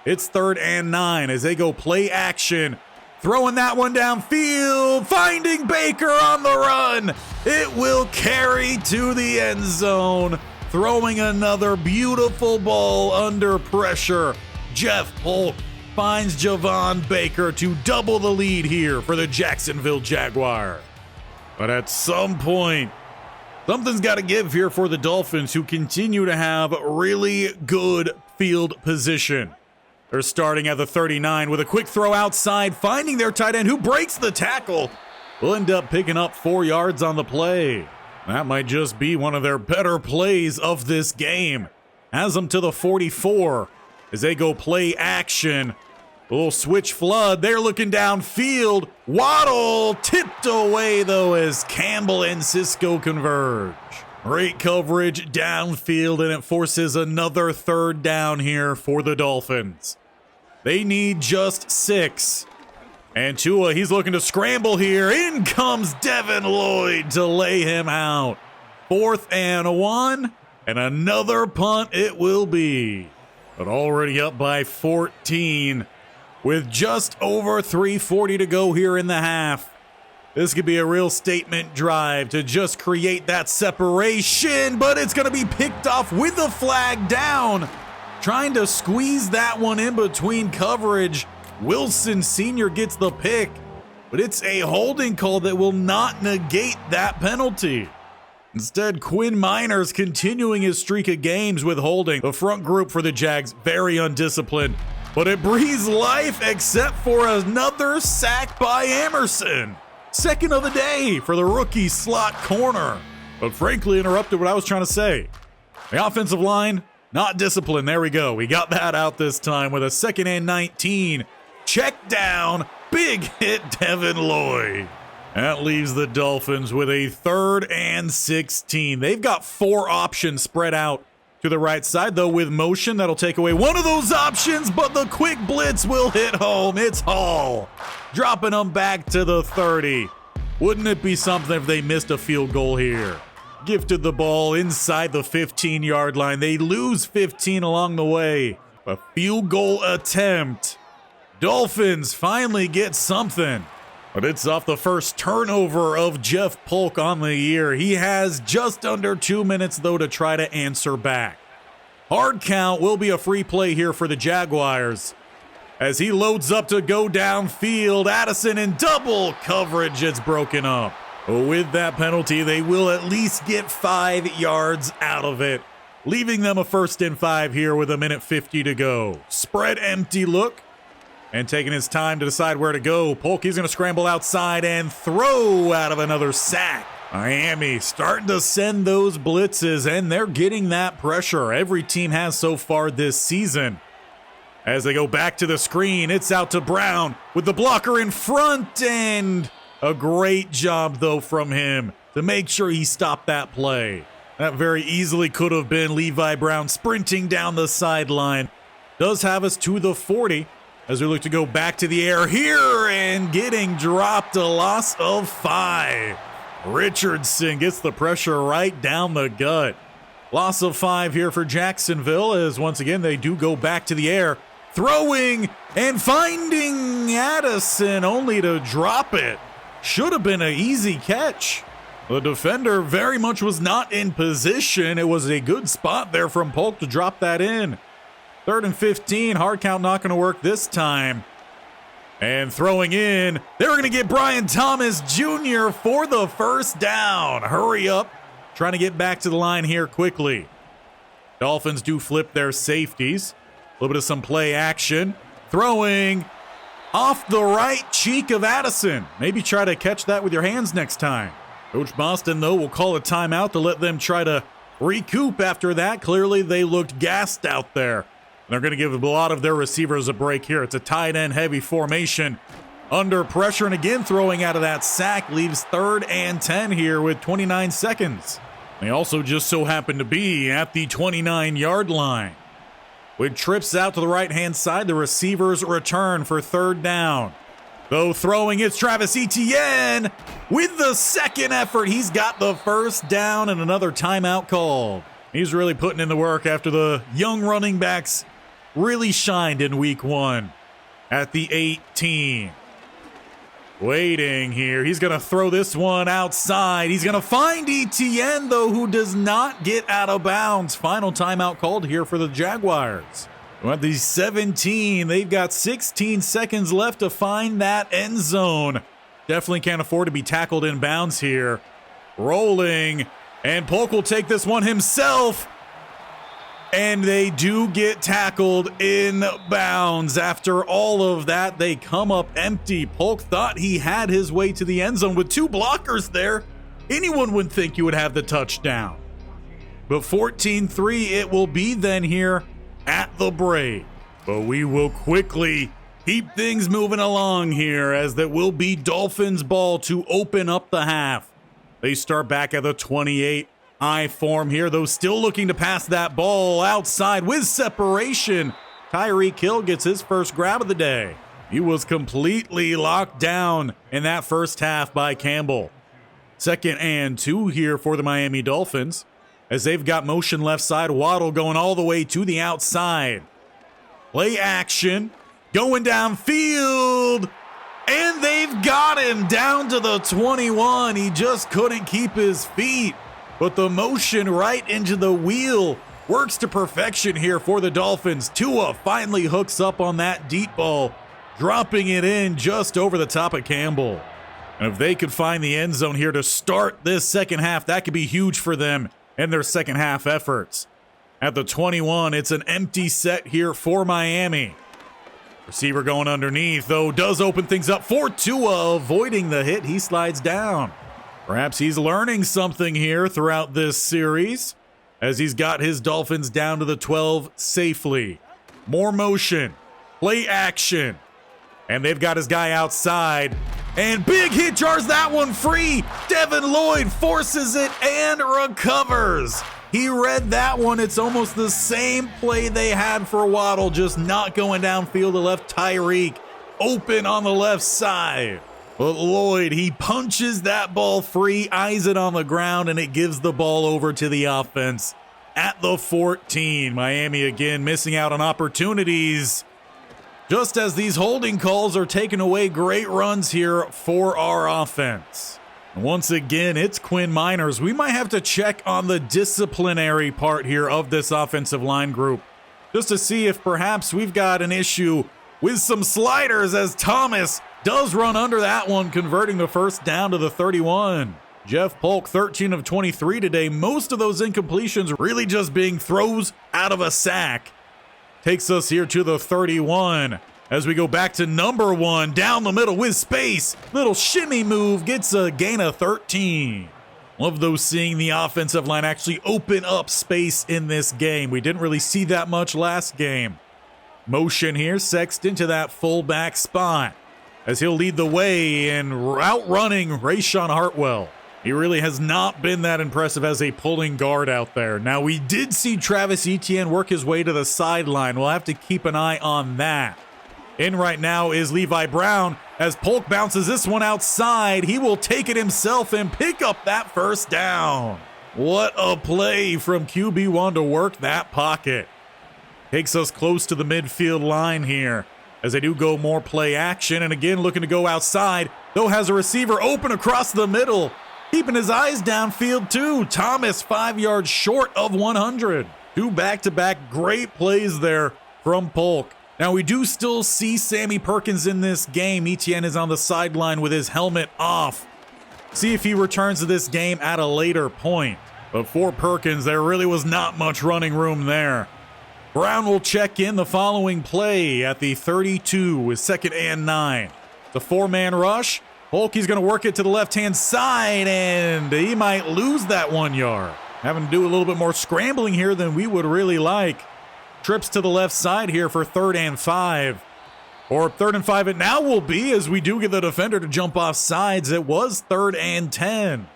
It's 3rd and 9 as they go play action. Throwing that one downfield, finding Baker on the run. It will carry to the end zone. Throwing another beautiful ball under pressure. Jeff Polk finds Javon Baker to double the lead here for the Jacksonville Jaguars. But at some point, something's got to give here for the Dolphins, who continue to have really good field position. They're starting at the 39 with a quick throw outside, finding their tight end who breaks the tackle. Will end up picking up 4 yards on the play. That might just be one of their better plays of this game. Has them to the 44 as they go play action. A little switch flood. They're looking downfield. Waddle tipped away, though, as Campbell and Cisco converge. Great coverage downfield, and it forces another 3rd down here for the Dolphins. They need just 6. And Tua, he's looking to scramble here. In comes Devin Lloyd to lay him out. 4th and 1, and another punt it will be. But already up by 14 with just over 3:40 to go here in the half. This could be a real statement drive to just create that separation, but it's going to be picked off with the flag down. Trying to squeeze that one in between coverage. Wilson Sr. gets the pick, but it's a holding call that will not negate that penalty. Instead, Quinn Miners continuing his streak of games with holding. The front group for the Jags, very undisciplined, but it breathes life except for another sack by Emerson. 2nd of the day for the rookie slot corner, but frankly interrupted what I was trying to say. The offensive line, not disciplined. There we go. We got that out this time with a 2nd and 19. Check down, big hit Devin Lloyd. That leaves the Dolphins with a 3rd and 16. They've got 4 options spread out to the right side, though with motion that'll take away one of those options, but the quick blitz will hit home. It's Hall, dropping them back to the 30. Wouldn't it be something if they missed a field goal here? Gifted the ball inside the 15-yard line. They lose 15 along the way. A field goal attempt. Dolphins finally get something, but it's off the first turnover of Jeff Polk on the year. He has just under 2 minutes, though, to try to answer back. Hard count will be a free play here for the Jaguars. As he loads up to go downfield, Addison in double coverage, it's broken up. With that penalty, they will at least get 5 yards out of it, leaving them a 1st and 5 here with 1:50 to go. Spread empty look. And taking his time to decide where to go. Polk, he's going to scramble outside and throw out of another sack. Miami starting to send those blitzes, and they're getting that pressure every team has so far this season. As they go back to the screen, it's out to Brown with the blocker in front, and a great job, though, from him to make sure he stopped that play. That very easily could have been Levi Brown sprinting down the sideline. Does have us to the 40. As we look to go back to the air here and getting dropped, a loss of 5. Richardson gets the pressure right down the gut. Loss of 5 here for Jacksonville, as once again they do go back to the air. Throwing and finding Addison, only to drop it. Should have been an easy catch. The defender very much was not in position. It was a good spot there from Polk to drop that in. 3rd and 15, hard count not going to work this time. And throwing in, they're going to get Brian Thomas Jr. for the 1st down. Hurry up, trying to get back to the line here quickly. Dolphins do flip their safeties. A little bit of some play action. Throwing off the right cheek of Addison. Maybe try to catch that with your hands next time. Coach Boston, though, will call a timeout to let them try to recoup after that. Clearly, they looked gassed out there. They're going to give a lot of their receivers a break here. It's a tight end heavy formation. Under pressure, and again throwing out of that sack leaves 3rd and 10 here with 29 seconds. They also just so happen to be at the 29-yard line. With trips out to the right-hand side, the receivers return for 3rd down. Though throwing, it's Travis Etienne. With the 2nd effort, he's got the 1st down and another timeout called. He's really putting in the work after the young running backs really shined in week 1 at the 18. Waiting here. He's going to throw this one outside. He's going to find Etienne, though, who does not get out of bounds. Final timeout called here for the Jaguars. At the 17, they've got 16 seconds left to find that end zone. Definitely can't afford to be tackled in bounds here. Rolling, and Polk will take this one himself. And they do get tackled in bounds. After all of that, they come up empty. Polk thought he had his way to the end zone with 2 blockers there. Anyone would think you would have the touchdown. But 14-3 it will be then here at the break. But we will quickly keep things moving along here, as that will be Dolphins ball to open up the half. They start back at the 28. I form here, though, still looking to pass that ball outside with separation. Tyreek Hill gets his first grab of the day. He was completely locked down in that first half by Campbell. 2nd and 2 here for the Miami Dolphins, as they've got motion left side. Waddle going all the way to the outside. Play action, going downfield, and they've got him down to the 21. He just couldn't keep his feet. But the motion right into the wheel works to perfection here for the Dolphins. Tua finally hooks up on that deep ball, dropping it in just over the top of Campbell. And if they could find the end zone here to start this second half, that could be huge for them and their second half efforts. At the 21, it's an empty set here for Miami. Receiver going underneath, though, does open things up for Tua, avoiding the hit. He slides down. Perhaps he's learning something here throughout this series, as he's got his Dolphins down to the 12 safely. More motion, play action, and they've got his guy outside. And big hit jars that one free. Devin Lloyd forces it and recovers. He read that one. It's almost the same play they had for Waddle, just not going downfield to left Tyreek. Open on the left side. But Lloyd, he punches that ball free, eyes it on the ground, and it gives the ball over to the offense. At the 14, Miami again missing out on opportunities. Just as these holding calls are taking away great runs here for our offense. Once again, it's Quinn Miners. We might have to check on the disciplinary part here of this offensive line group, just to see if perhaps we've got an issue with some sliders, as Thomas does run under that one, converting the first down to the 31. Jeff Polk, 13 of 23 today. Most of those incompletions really just being throws out of a sack. Takes us here to the 31 as we go back to number 1 down the middle with space. Little shimmy move, gets a gain of 13. Love those, seeing the offensive line actually open up space in this game. We didn't really see that much last game. Motion here, Sexton to that fullback spot, as he'll lead the way in outrunning Rashawn Hartwell. He really has not been that impressive as a pulling guard out there. Now, we did see Travis Etienne work his way to the sideline. We'll have to keep an eye on that. In right now is Levi Brown, as Polk bounces this one outside. He will take it himself and pick up that first down. What a play from QB1 to work that pocket. Takes us close to the midfield line here, as they do go more play action, and again looking to go outside, though has a receiver open across the middle, keeping his eyes downfield too. Thomas 5 yards short of 100. 2 back-to-back great plays there from Polk. Now we do still see Sammy Perkins in this game. Etienne is on the sideline with his helmet off. See if he returns to this game at a later point. But for Perkins, there really was not much running room there. Brown will check in the following play at the 32 with 2nd and 9. The 4-man rush. Polk, he's going to work it to the left-hand side, and he might lose that 1 yard. Having to do a little bit more scrambling here than we would really like. Trips to the left side here for 3rd and 5. Or 3rd and 5 it now will be, as we do get the defender to jump off sides. It was 3rd and 10.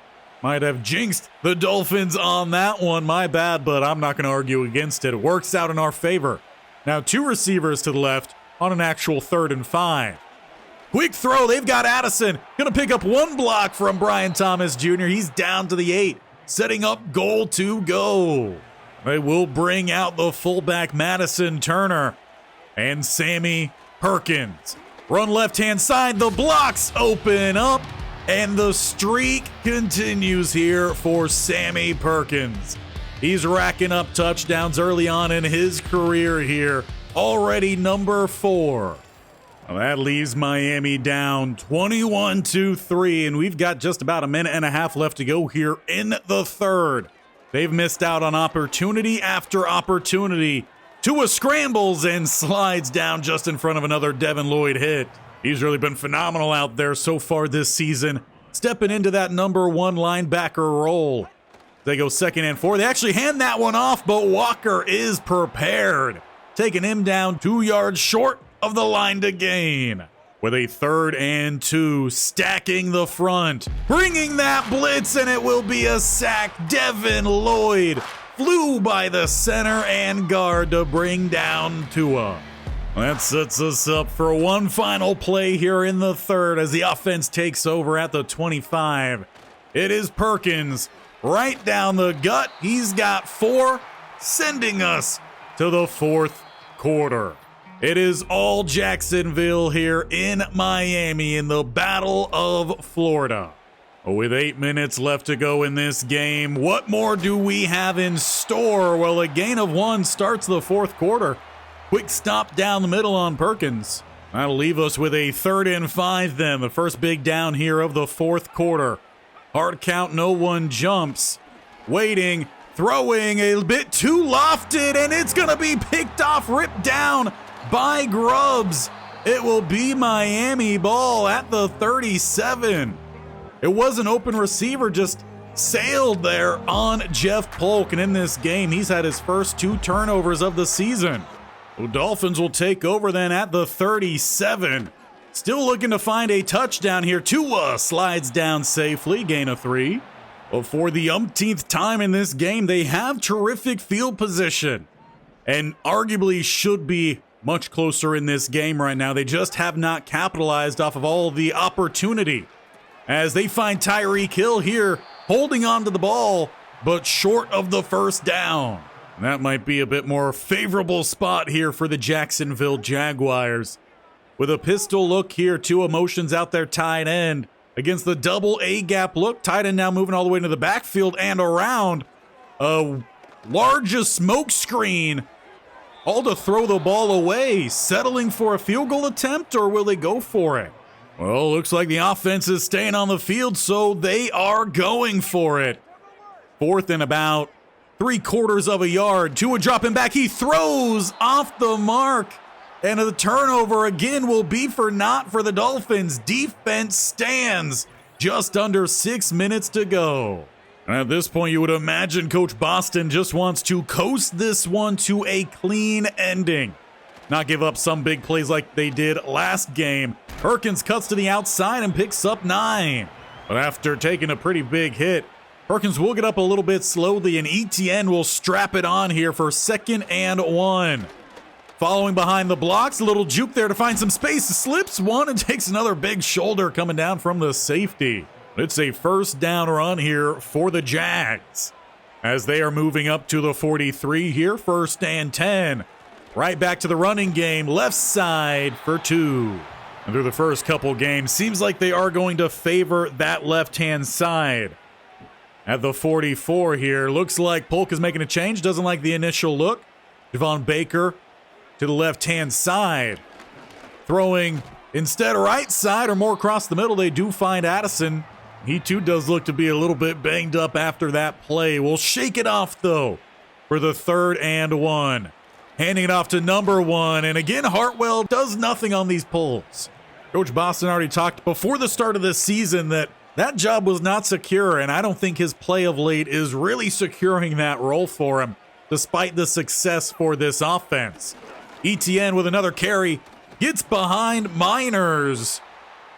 Might have jinxed the Dolphins on that one. My bad, but I'm not going to argue against it. It works out in our favor. Now 2 receivers to the left on an actual 3rd and 5. Quick throw. They've got Addison. Going to pick up 1 block from Brian Thomas Jr. He's down to the 8. Setting up goal to go. They will bring out the fullback Madison Turner and Sammy Perkins. Run left-hand side. The blocks open up. And the streak continues here for Sammy Perkins. He's racking up touchdowns early on in his career here. already number 4. Well, that leaves Miami down 21-3, and we've got just about a minute and a half left to go here in the third. They've missed out on opportunity after opportunity. Tua scrambles and slides down just in front of another Devin Lloyd hit. He's really been phenomenal out there so far this season, stepping into that number 1 linebacker role. They go 2nd and 4. They actually hand that one off, but Walker is prepared, taking him down 2 yards short of the line to gain. With a 3rd and 2, stacking the front, bringing that blitz, and it will be a sack. Devin Lloyd flew by the center and guard to bring down Tua. That sets us up for one final play here in the third as the offense takes over at the 25. It is Perkins right down the gut. He's got 4, sending us to the 4th quarter. It is all Jacksonville here in Miami in the Battle of Florida. With 8 minutes left to go in this game, what more do we have in store? Well, a gain of 1 starts the 4th quarter. Quick stop down the middle on Perkins. That'll leave us with a 3rd and 5 then, the first big down here of the 4th quarter. Hard count, no one jumps. Waiting, throwing a bit too lofted, and it's going to be picked off, ripped down by Grubbs. It will be Miami ball at the 37. It was an open receiver, just sailed there on Jeff Polk, and in this game, he's had his first 2 turnovers of the season. The Dolphins will take over then at the 37. Still looking to find a touchdown here. Tua slides down safely, gain of 3. But for the umpteenth time in this game, they have terrific field position and arguably should be much closer in this game right now. They just have not capitalized off of all the opportunity as they find Tyreek Hill here holding on to the ball, but short of the first down. That might be a bit more favorable spot here for the Jacksonville Jaguars. With a pistol look here, 2 emotions out there tight end against the double A-gap look. Tight end now moving all the way into the backfield and around. Largest smoke screen. All to throw the ball away. Settling for a field goal attempt, or will they go for it? Well, looks like the offense is staying on the field, so they are going for it. 4th and about 3/4 of a yard. Tua dropping back. He throws off the mark. And the turnover again will be for naught for the Dolphins. Defense stands. Just under 6 minutes to go. And at this point, you would imagine Coach Boston just wants to coast this one to a clean ending. Not give up some big plays like they did last game. Perkins cuts to the outside and picks up 9. But after taking a pretty big hit, Perkins will get up a little bit slowly, and ETN will strap it on here for 2nd and 1. Following behind the blocks, a little juke there to find some space. Slips one and takes another big shoulder coming down from the safety. It's a first down run here for the Jags as they are moving up to the 43 here. 1st and 10. Right back to the running game, left side for 2. And through the first couple games, seems like they are going to favor that left-hand side. At the 44 here, looks like Polk is making a change. Doesn't like the initial look. Javon Baker to the left-hand side. Throwing instead right side or more across the middle, they do find Addison. He too does look to be a little bit banged up after that play. We'll shake it off though for the 3rd and 1. Handing it off to number 1. And again, Hartwell does nothing on these pulls. Coach Boston already talked before the start of this season that job was not secure, and I don't think his play of late is really securing that role for him, despite the success for this offense. ETN with another carry gets behind Miners,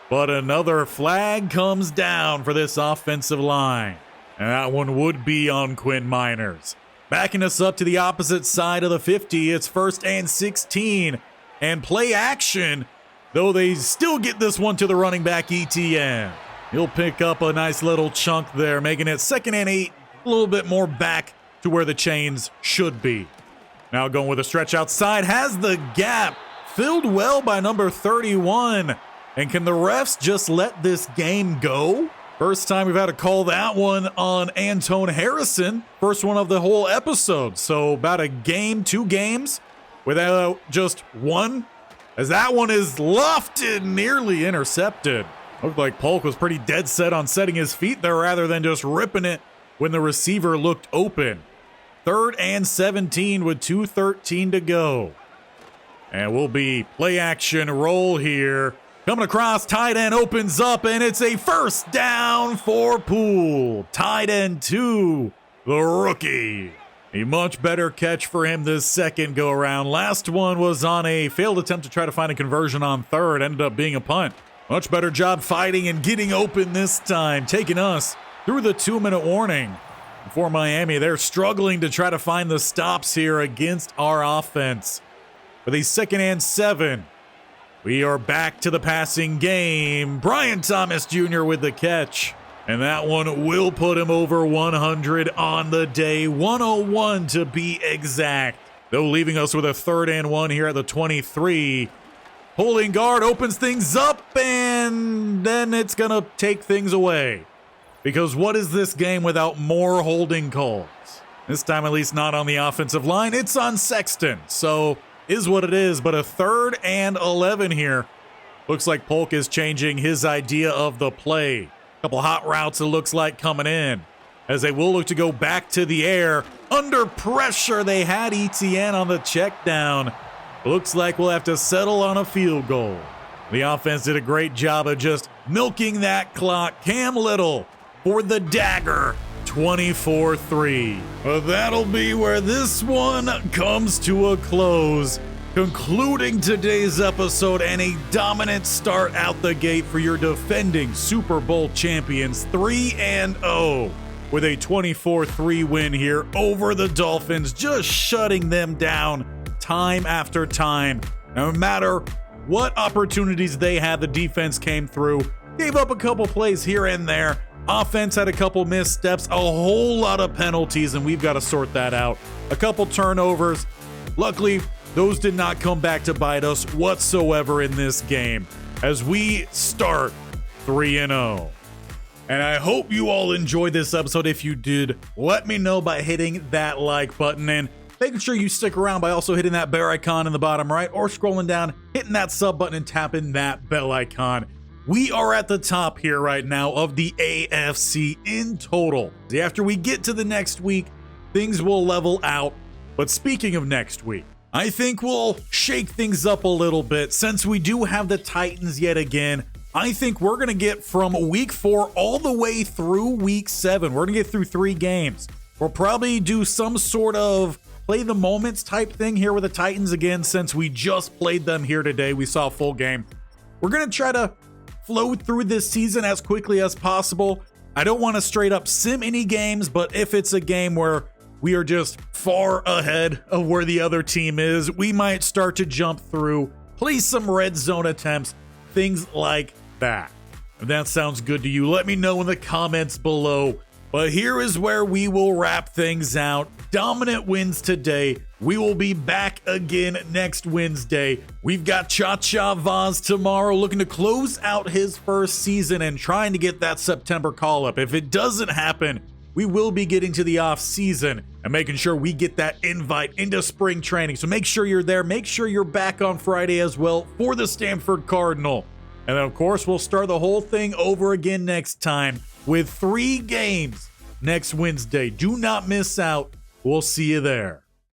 but another flag comes down for this offensive line, and that one would be on Quinn Miners. Backing us up to the opposite side of the 50, it's 1st and 16, and play action, though they still get this one to the running back ETN. He'll pick up a nice little chunk there, making it 2nd and 8, a little bit more back to where the chains should be. Now going with a stretch outside, has the gap filled well by number 31. And can the refs just let this game go? First time we've had to call that one on Antone Harrison. First one of the whole episode. So about a game, 2 games without just one, as that one is lofted, nearly intercepted. Looked like Polk was pretty dead set on setting his feet there rather than just ripping it when the receiver looked open. 3rd and 17 with 2:13 to go. And we'll be play action roll here. Coming across, tight end opens up, and it's a first down for Poole. Tight end 2, the rookie. A much better catch for him this second go around. Last one was on a failed attempt to try to find a conversion on 3rd. Ended up being a punt. Much better job fighting and getting open this time, taking us through the 2-minute warning. For Miami, they're struggling to try to find the stops here against our offense. With a 2nd and 7, we are back to the passing game. Brian Thomas Jr. with the catch. And that one will put him over 100 on the day. 101 to be exact. Though leaving us with a 3rd and 1 here at the 23. Holding guard opens things up, and then it's going to take things away. Because what is this game without more holding calls? This time at least not on the offensive line. It's on Sexton. So is what it is, but a 3rd and 11 here. Looks like Polk is changing his idea of the play. Couple hot routes it looks like coming in. As they will look to go back to the air. Under pressure, they had Etienne on the check down. Looks like we'll have to settle on a field goal. The offense did a great job of just milking that clock. Cam Little for the dagger, 24-3. Well, that'll be where this one comes to a close, concluding today's episode and a dominant start out the gate for your defending Super Bowl champions, 3-0, with a 24-3 win here over the Dolphins, just shutting them down time after time. No matter what opportunities they had, the defense came through, gave up a couple plays here and there. Offense had a couple missteps, a whole lot of penalties, and we've got to sort that out. A couple turnovers. Luckily, those did not come back to bite us whatsoever in this game as we start 3-0. And I hope you all enjoyed this episode. If you did, let me know by hitting that like button and making sure you stick around by also hitting that bear icon in the bottom right or scrolling down, hitting that sub button and tapping that bell icon. We are at the top here right now of the AFC in total. After we get to the next week, things will level out. But speaking of next week, I think we'll shake things up a little bit since we do have the Titans yet again. I think we're going to get from week 4 all the way through week 7. We're going to get through 3 games. We'll probably do some sort of play the moments type thing here with the Titans again since we just played them here today. We saw a full game. We're going to try to flow through this season as quickly as possible. I don't want to straight up sim any games, but if it's a game where we are just far ahead of where the other team is, we might start to jump through, play some red zone attempts, things like that. If that sounds good to you, let me know in the comments below. But here is where we will wrap things out. Dominant wins today. We will be back again next Wednesday. We've got Cha-Cha Vaz tomorrow looking to close out his first season and trying to get that September call-up. If it doesn't happen, we will be getting to the off season and making sure we get that invite into spring training. So make sure you're there. Make sure you're back on Friday as well for the Stanford Cardinal. And then, of course, we'll start the whole thing over again next time with 3 games next Wednesday. Do not miss out. We'll see you there.